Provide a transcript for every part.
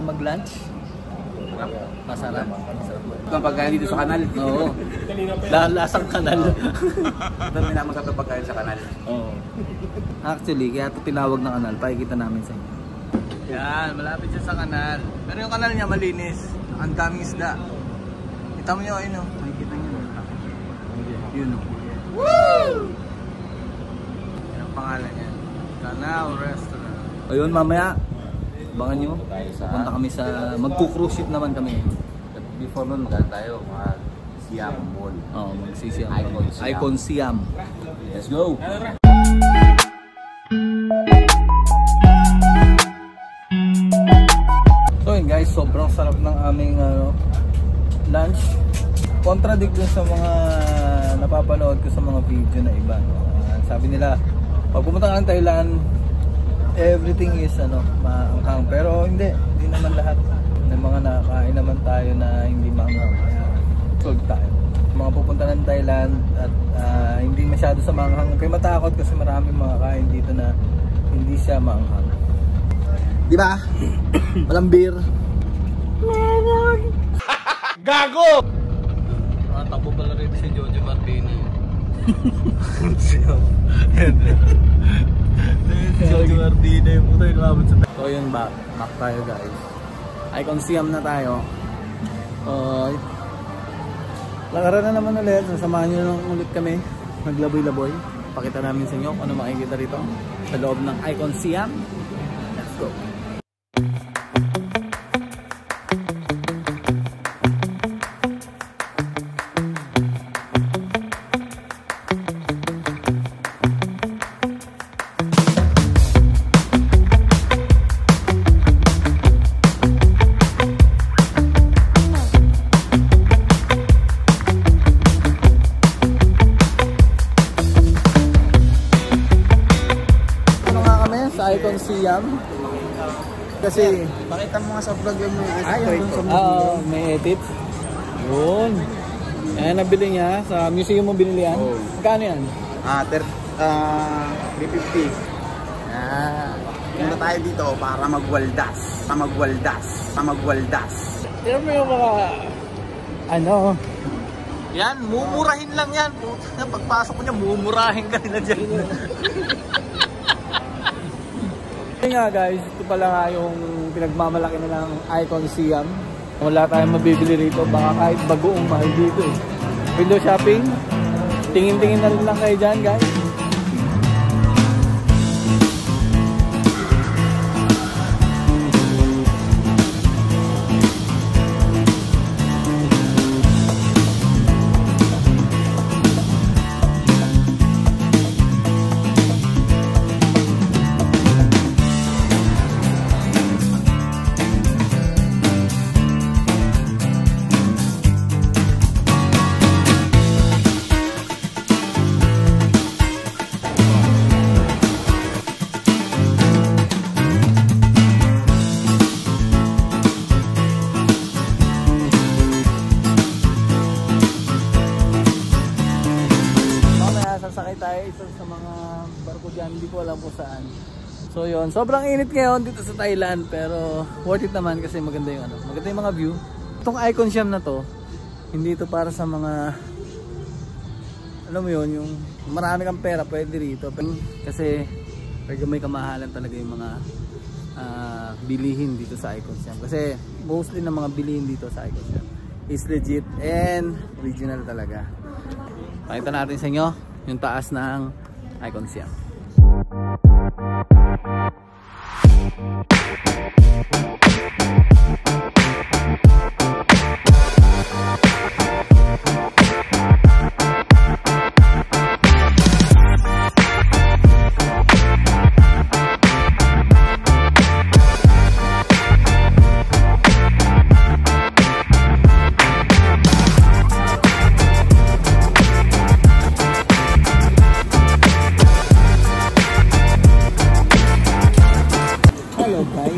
Mag-lunch? Masarap. Ito ang pagkain dito sa kanal. Oo. Lasang kanal. Ito ang minamasarap na pagkain sa kanal. Oo. Actually, kaya ito tinawag na kanal. Pakikita namin sa inyo. Yan, malapit siya sa kanal. Pero yung kanal niya malinis. Ang daming isda. Kita mo nyo, ayun o. Makikita nyo. Yun o. Woo! Yan ang pangalan niya. Canal Restaurant. Ayun, mamaya. Abangan nyo, punta kami sa, magku-cruise ship naman kami. But before nun, maganda tayo, Siam Mall. Oo, mag-Siam. Icon Siam. Let's go! So yun guys, sobrang sarap ng aming lunch. Contradict dun sa mga napapanood ko sa mga video na iba. Sabi nila, pag pumunta ka ng Thailand, everything is maanghang, pero hindi naman lahat. May mga nakakain naman tayo na hindi maanghang, kaya sold tayo. Mga pupunta ng Thailand at hindi masyado sa maanghang, kaya matakot kasi maraming mga kain dito na hindi siya maanghang. Di ba? Walang beer. Meron. Gago! Takbo pala rin si Jojo Martini. Jojo Martina yung puto yung lumabot sa tayo. So yun, back tayo guys. Icon Siam na tayo. Lakaran na naman ulit. Sasamahan nyo lang ulit kami. Maglaboy-laboy. Pakita namin sa inyo kung ano makikita rito sa loob ng Icon Siam. Let's go. Icon Siam kasi Pakita mo nga sa vlog yung may edit yun. Ayan, nabili niya sa museum mo, binili yan. Magkano yan? 350. Punta tayo dito para magwaldas. Pero may mga yan, mumurahin lang yan. Pagpasok mo niya, mumurahin ka nila dyan. Yun nga guys, ito pala nga yung pinagmamalaki na ng Icon Siam. Wala tayong mabibili rito, baka kahit bagoong mahal dito eh. Window shopping, tingin-tingin na rin lang kayo dyan guys. Sasakay tayo isa sa mga barko dyan, hindi ko alam kung saan. So yun, sobrang init ngayon dito sa Thailand, pero worth it naman kasi maganda yung maganda yung mga view. Itong Icon Siam na to, hindi ito para sa mga alam mo yun, yung marami kang pera pwede rito. Kasi may kamahalan talaga yung mga bilihin dito sa Icon Siam. Kasi mostly ng mga bilihin dito sa Icon Siam is legit and original talaga. Pakita natin sa inyo yung taas ng Icon Siam.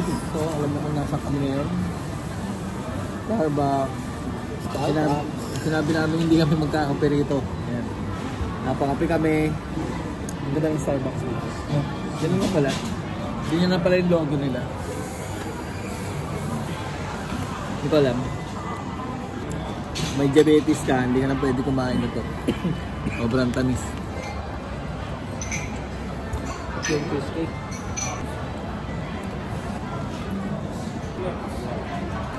So, alam mo kung nasa kami ngayon. Starbucks. Sinabi namin hindi kami magkakape rito. Ayan. Napakape kami. Ang ganda ng Starbucks dito. Ganun nga pala. Hindi nyo na pala yung logo nila. Hindi ko alam. May diabetes ka, hindi ka na pwede kumain nito. Sobrang tamis. Cheesecake.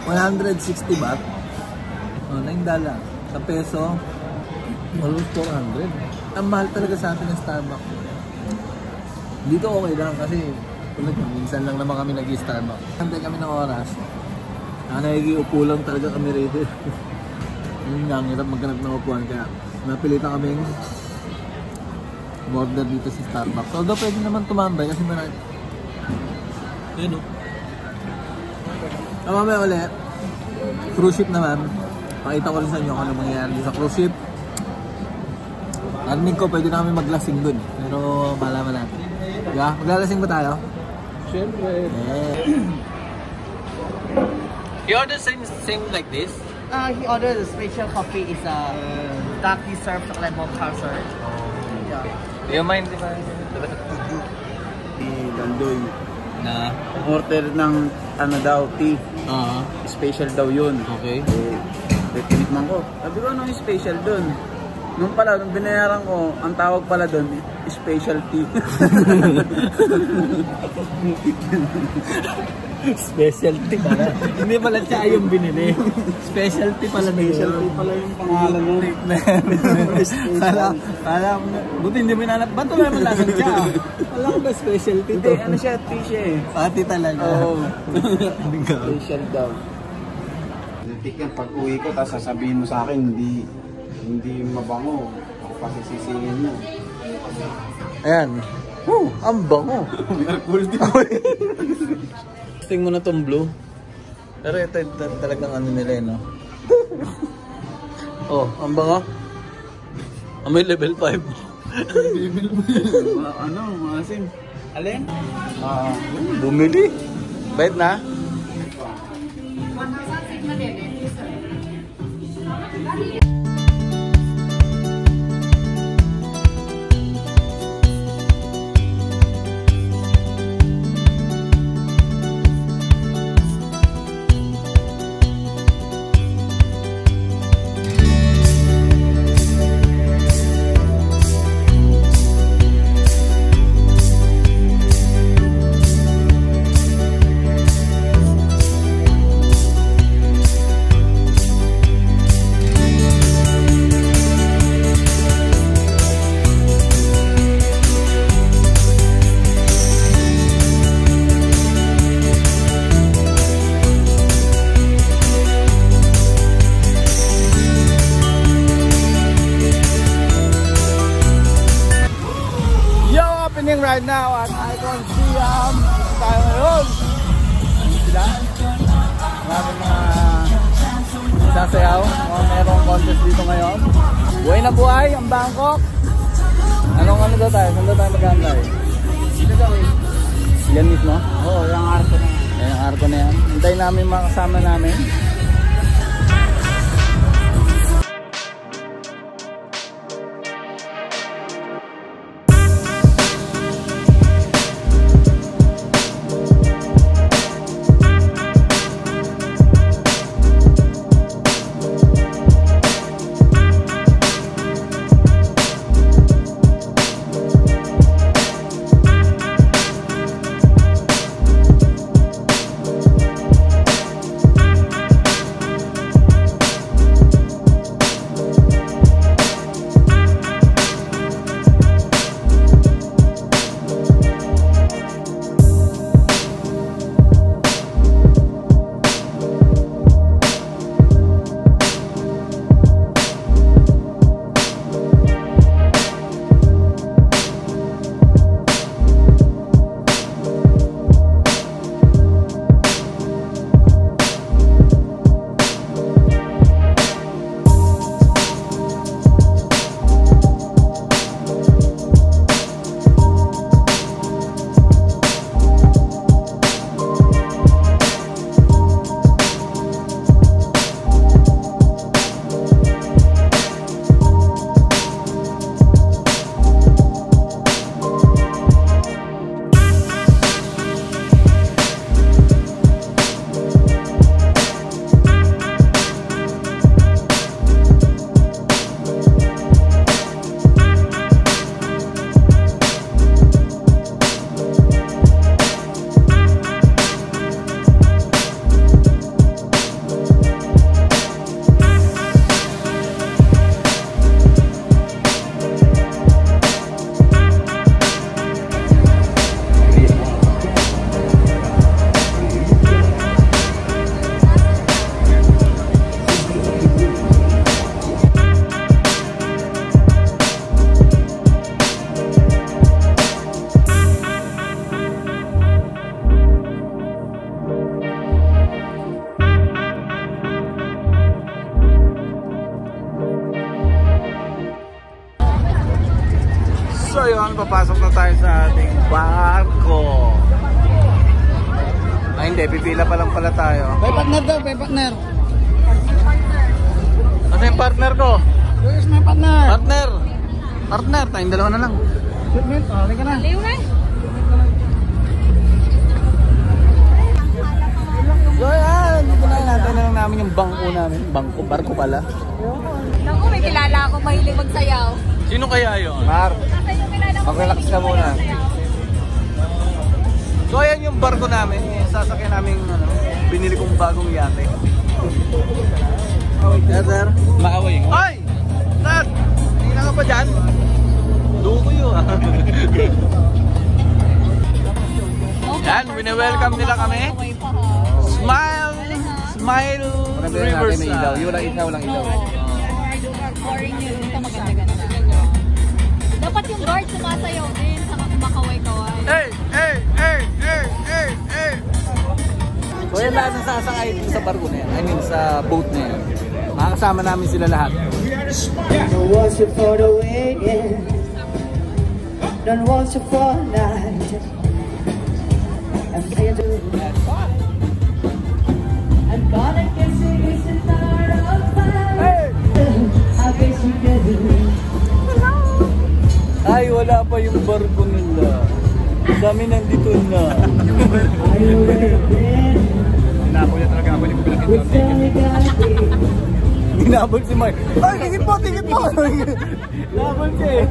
160 baht. Oh, $9. Sa peso, almost 400. Ang mahal talaga sa atin ng Starbucks. Dito okay lang kasi minsan lang naman kami nag-Starbucks. Hantay kami ng oras. Nagiupo lang talaga kami rito. Yun nga, ang hirap maghanap ng upuan kaya napilitan kaming order dito sa Starbucks. Although pwede naman tumambay kasi marami. Yun o. Mamaya ulit, cruise ship naman. Pakita ko rin sa inyo kung ano mangyayari sa cruise ship. Narinig ko pwede na kami maglasing dun. Pero malaman natin. Diba? Maglalasing ba tayo? Siyempre. You order same like this? He ordered a special coffee. It's a dark tea served lemon culture. Yeah. Do you mind if I... Dandoy. Na? Order ng ano daw, tea. Special daw yun. Okay. Tinikman ko. Sabi ko, anong special dun? Nung binayaran ko, ang tawag pala dun, specialty. Specialty pala. Hindi pala siya yung binili. Specialty pala na yun. Specialty pala yung pangalan nun. Kala ko na. Buti hindi mo inanap. Ba't wala mo lasang siya? Wala ko ba specialty to? Hindi, ano siya, tea siya eh. Pati talaga. Oo. Special daw. Natikin, pag uwi ko, tapos sasabihin mo sa akin, hindi mabango. Pasisisingin mo. Ayan. Ang bango. Miracle din. Testing mo na tong blue. Pero ito talagang ano nila no? Oh, ang bango. May level 5. Level 5. Ano, maasim. Alin? Bumili. Bait na? Right now at Icon Siam tayo ngayon. Ano sila? Maraming mga sasayaw. Merong contest dito ngayon. Buhay na buhay ang Bangkok. Anong ano daw tayo? Saan daw tayo mag-antay? Dito daw eh. Yan mismo? Oo, yung arko na yan. Yan ang arko na yan. Hintayin namin mga kasama namin. papasok na tayo sa ating barko. Ay hindi, pipila pa lang pala tayo. May partner daw, may partner. Ano yung partner ko? Where's my partner? Partner! Partner, tayong dalawa na lang. Shipment, halika na. So yan, dito na natin na lang namin yung bangko namin. Bangko, barko pala. Naku, may kilala ako mahilig magsayaw. Sino kaya yun? Mar, Kilala ko mag-relax ka muna. So ayan yung barko namin. Sasakyan namin binili kong bagong yate. Yes sir. Maaway. Ay! Nat! Hindi na ka pa dyan? Luko yun ah. Yan, wini-welcome nila kami. Smile! Smile Riverside. Yung lang ilaw, lang ilaw. Boring yun. Ito maganda-ganda. Dapat yung guard sumasayaw din sa makaway-kaway. Hey! Hey! Hey! Hey! Hey! Hey! So yan lahat ng sasakay dito sa barko na yan. I mean sa boat na yan. Makakasama namin sila lahat. Don't want you for the weekend. Don't want you for a night. I'm gonna kiss you, it's a start of fire. I guess you get it. Ay, wala pa yung barko nila. Kami nandito na. Are you ready? Hinapon niya talaga ako, hindi ko pinakita. It's only gotta be. Ginabol si Mark. Ay, tingin po, tingin po. Ginabol siya eh.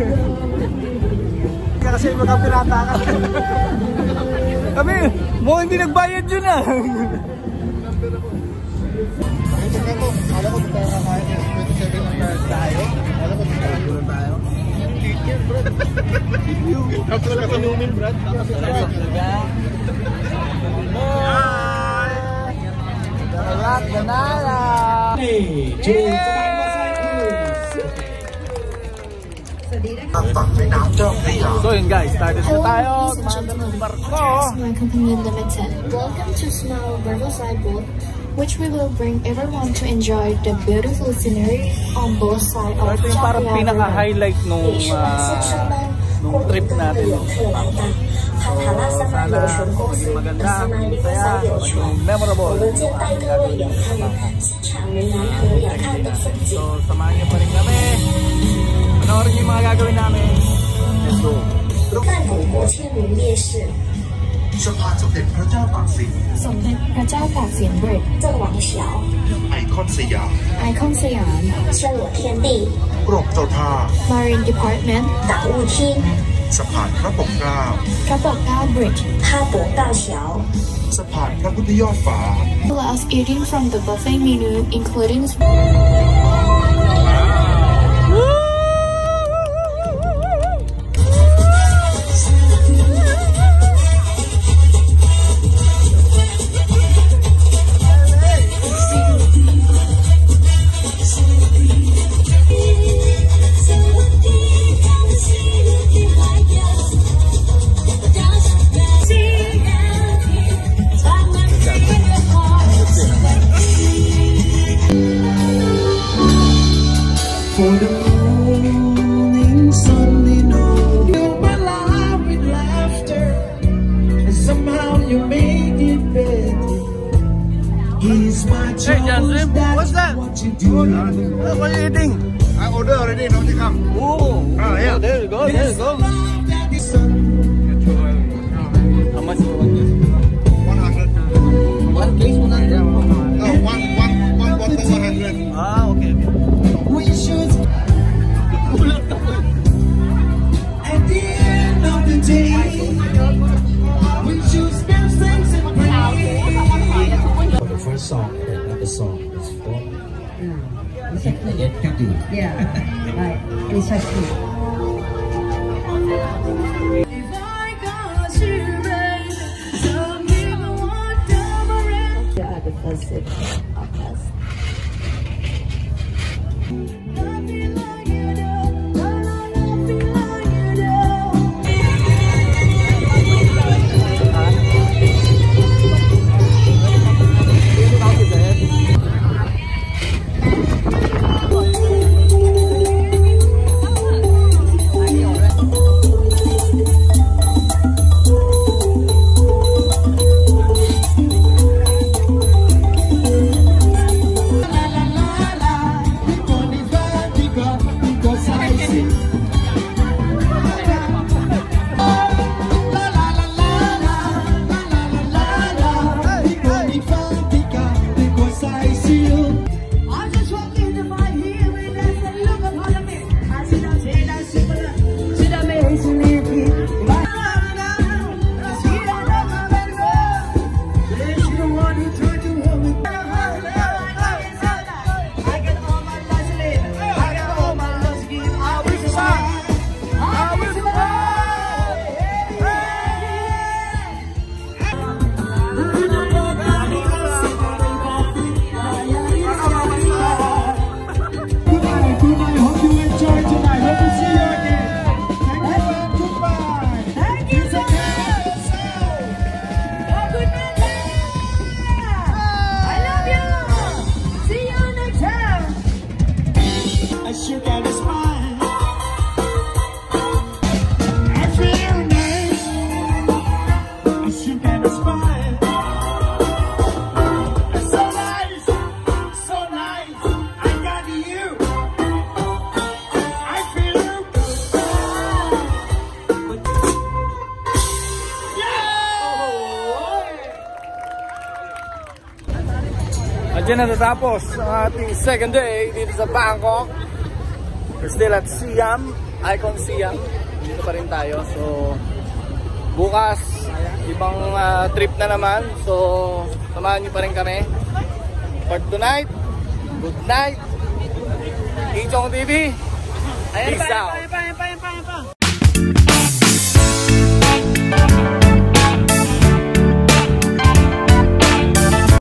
Kasi magkapirata ka. Kami, mo hindi nagbayad yun ah. Alam ko tayo kakain yung 27 na tayo. Alam ko tayo tayo. Tapos wala ka numin, Brad. Alak, ganala. So yun guys, started na tayo. Tumanda ng barko. Smile Company Limited. Welcome to Smile Riverside Boat, which we will bring everyone to enjoy the beautiful scenery on both sides of Ito yung parang Chapia River. pinaka-highlight nung trip natin. So sana maging maganda, masaya, maging memorable. So samahan niyo pa rin kami. Panoorin niyo yung mga gagawin namin. Let's go. 赞古国千名烈士 สะพานสมเด็จพระเจ้าตากสิน สมเด็จพระเจ้าตากสิน Bridge 郑王桥 ไอคอนสยาม Icon สยาม 生我天地 กรมเจ้าท่า Marine Department 党务厅 สะพานพระปกเกล้า พระปกเกล้า Bridge 哈博大桥 สะพานพระพุทธยอดฟ้า allows eating from the buffet menu including For the morning sun, you know, you my life with laughter, and somehow you make it better. He's my Hey, Jansim, choice, what's that? that's what you do. What are you eating? I order already, now they come. Oh, yeah. There you go, there you go. Love that is so How much you want this? 100. One case, 100? No, one bottle 100. Ah, okay. we should. At the end of the day, we should spend things and pray. For the first song and another song is for Kathy. Yeah, right. It's actually. If I got you, baby, some people want double red. Yeah, the first six of us. Diyan na natapos ang ating second day dito sa Bangkok. We're still at Siam, Icon Siam. Dito pa rin tayo. So, bukas, ibang trip na naman. So, samahan nyo pa rin kami. For tonight, good night. Ichong TV. Peace out.